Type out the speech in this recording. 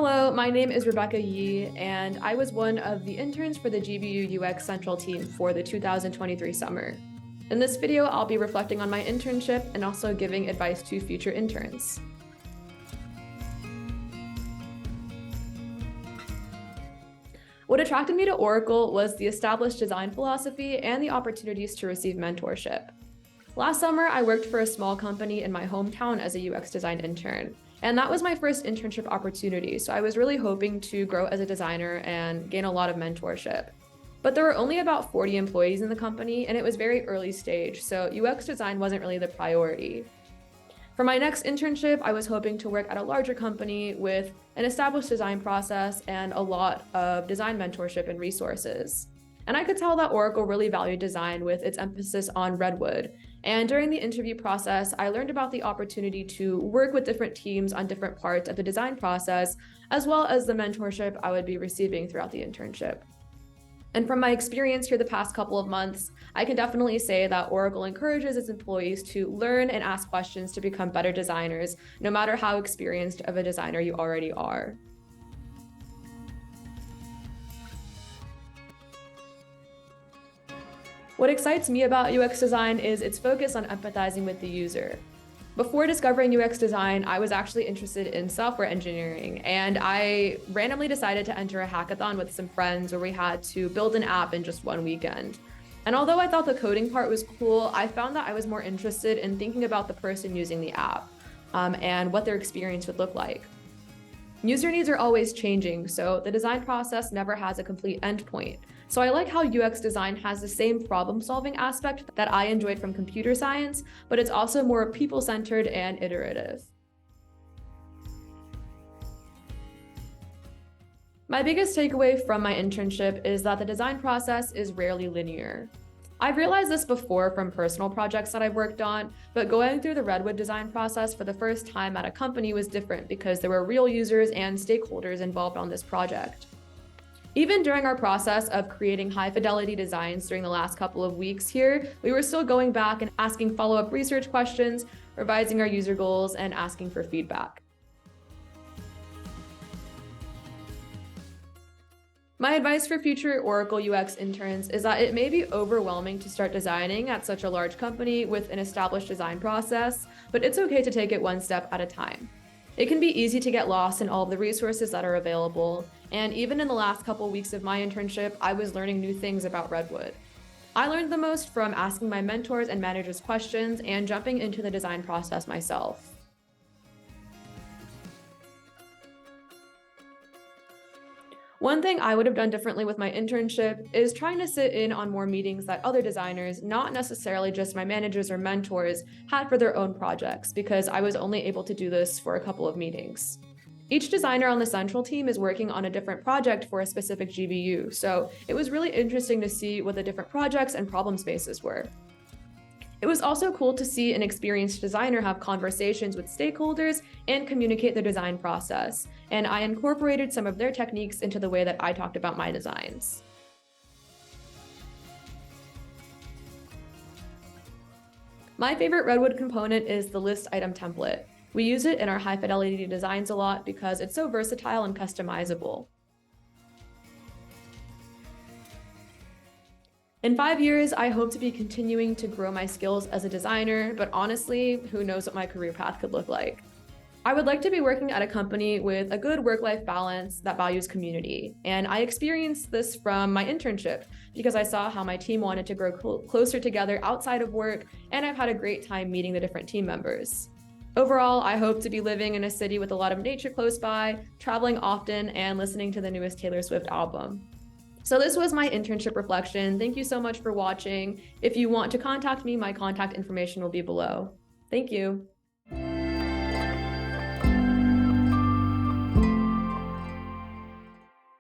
Hello, my name is Rebecca Yee, and I was one of the interns for the GBU UX Central team for the 2023 summer. In this video, I'll be reflecting on my internship and also giving advice to future interns. What attracted me to Oracle was the established design philosophy and the opportunities to receive mentorship. Last summer, I worked for a small company in my hometown as a UX design intern, and that was my first internship opportunity, so I was really hoping to grow as a designer and gain a lot of mentorship. But there were only about 40 employees in the company, and it was very early stage, so UX design wasn't really the priority. For my next internship, I was hoping to work at a larger company with an established design process and a lot of design mentorship and resources. And I could tell that Oracle really valued design with its emphasis on Redwood. And during the interview process, I learned about the opportunity to work with different teams on different parts of the design process, as well as the mentorship I would be receiving throughout the internship. And from my experience here the past couple of months, I can definitely say that Oracle encourages its employees to learn and ask questions to become better designers, no matter how experienced of a designer you already are. What excites me about UX design is its focus on empathizing with the user. Before discovering UX design, I was actually interested in software engineering, and I randomly decided to enter a hackathon with some friends where we had to build an app in just one weekend. And although I thought the coding part was cool, I found that I was more interested in thinking about the person using the app and what their experience would look like. User needs are always changing, so the design process never has a complete endpoint. So I like how UX design has the same problem-solving aspect that I enjoyed from computer science, but it's also more people-centered and iterative. My biggest takeaway from my internship is that the design process is rarely linear. I've realized this before from personal projects that I've worked on, but going through the Redwood design process for the first time at a company was different because there were real users and stakeholders involved on this project. Even during our process of creating high-fidelity designs during the last couple of weeks here, we were still going back and asking follow-up research questions, revising our user goals, and asking for feedback. My advice for future Oracle UX interns is that it may be overwhelming to start designing at such a large company with an established design process, but it's okay to take it one step at a time. It can be easy to get lost in all of the resources that are available, and even in the last couple weeks of my internship, I was learning new things about Redwood. I learned the most from asking my mentors and managers questions and jumping into the design process myself. One thing I would have done differently with my internship is trying to sit in on more meetings that other designers, not necessarily just my managers or mentors, had for their own projects, because I was only able to do this for a couple of meetings. Each designer on the central team is working on a different project for a specific GBU, so it was really interesting to see what the different projects and problem spaces were. It was also cool to see an experienced designer have conversations with stakeholders and communicate the design process, and I incorporated some of their techniques into the way that I talked about my designs. My favorite Redwood component is the list item template. We use it in our high-fidelity designs a lot because it's so versatile and customizable. In 5 years, I hope to be continuing to grow my skills as a designer, but honestly, who knows what my career path could look like. I would like to be working at a company with a good work-life balance that values community, and I experienced this from my internship because I saw how my team wanted to grow closer together outside of work, and I've had a great time meeting the different team members. Overall, I hope to be living in a city with a lot of nature close by, traveling often, and listening to the newest Taylor Swift album. So this was my internship reflection. Thank you so much for watching. If you want to contact me, my contact information will be below. Thank you.